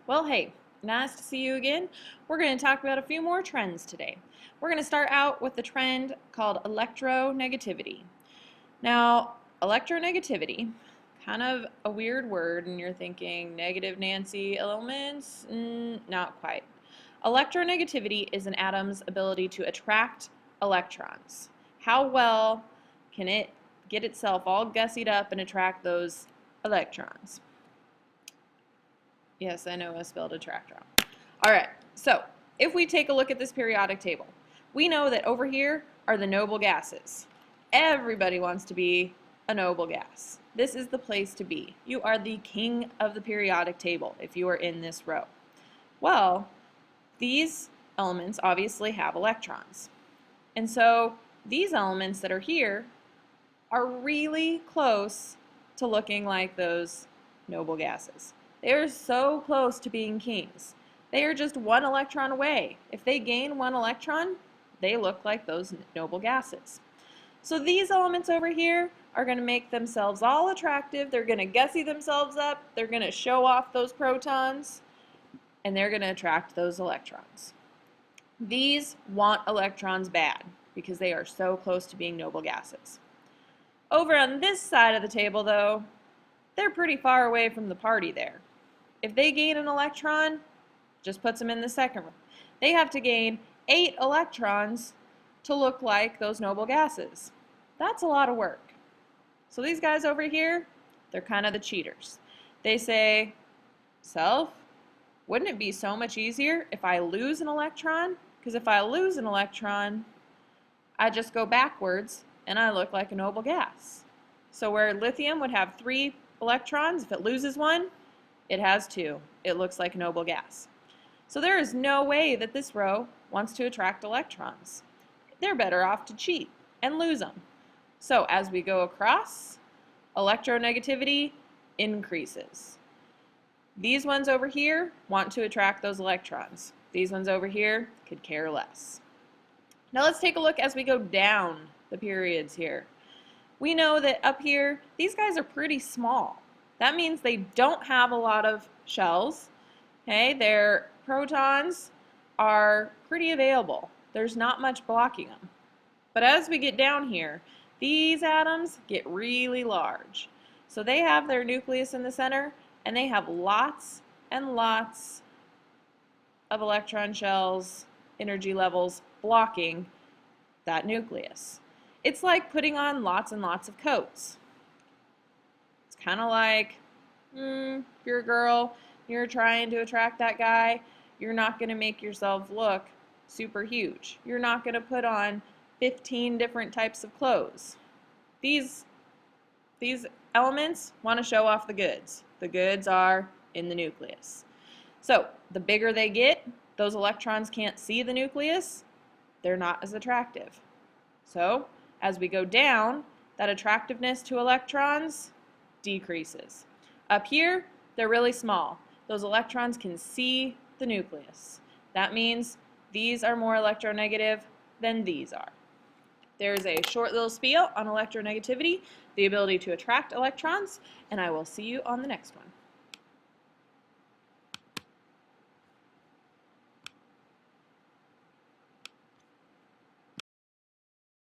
Well, hey, nice to see you again. We're going to talk about a few more trends today. We're going to start out with the trend called electronegativity. Now, electronegativity, kind of a weird word, and you're thinking negative Nancy elements? Not quite. Electronegativity is an atom's ability to attract electrons. How well can it get itself all gussied up and attract those electrons? Yes, I know I spelled attract wrong. All right, so if we take a look at this periodic table, we know that over here are the noble gases. Everybody wants to be a noble gas. This is the place to be. You are the king of the periodic table if you are in this row. Well, these elements obviously have electrons. And so these elements that are here are really close to looking like those noble gases. They are so close to being kings. They are just one electron away. If they gain one electron, they look like those noble gases. So these elements over here are going to make themselves all attractive. They're going to gussy themselves up. They're going to show off those protons, and they're going to attract those electrons. These want electrons bad because they are so close to being noble gases. Over on this side of the table, though, they're pretty far away from the party there. If they gain an electron, just puts them in the second row. They have to gain 8 electrons to look like those noble gases. That's a lot of work. So these guys over here, they're kind of the cheaters. They say, self, wouldn't it be so much easier if I lose an electron? Because if I lose an electron, I just go backwards and I look like a noble gas. So where lithium would have 3 electrons, if it loses one, it has 2. It looks like a noble gas. So there is no way that this row wants to attract electrons. They're better off to cheat and lose them. So as we go across, electronegativity increases. These ones over here want to attract those electrons. These ones over here could care less. Now let's take a look as we go down the periods here. We know that up here, these guys are pretty small. That means they don't have a lot of shells. Okay, their protons are pretty available. There's not much blocking them. But as we get down here, these atoms get really large. So they have their nucleus in the center, and they have lots and lots of electron shells, energy levels blocking that nucleus. It's like putting on lots and lots of coats. It's kind of like, if you're a girl, you're trying to attract that guy, you're not going to make yourself look super huge. You're not going to put on 15 different types of clothes. These elements want to show off the goods. The goods are in the nucleus. So the bigger they get, those electrons can't see the nucleus, they're not as attractive. So as we go down, that attractiveness to electrons decreases. Up here, they're really small. Those electrons can see the nucleus. That means these are more electronegative than these are. There's a short little spiel on electronegativity, the ability to attract electrons, and I will see you on the next one.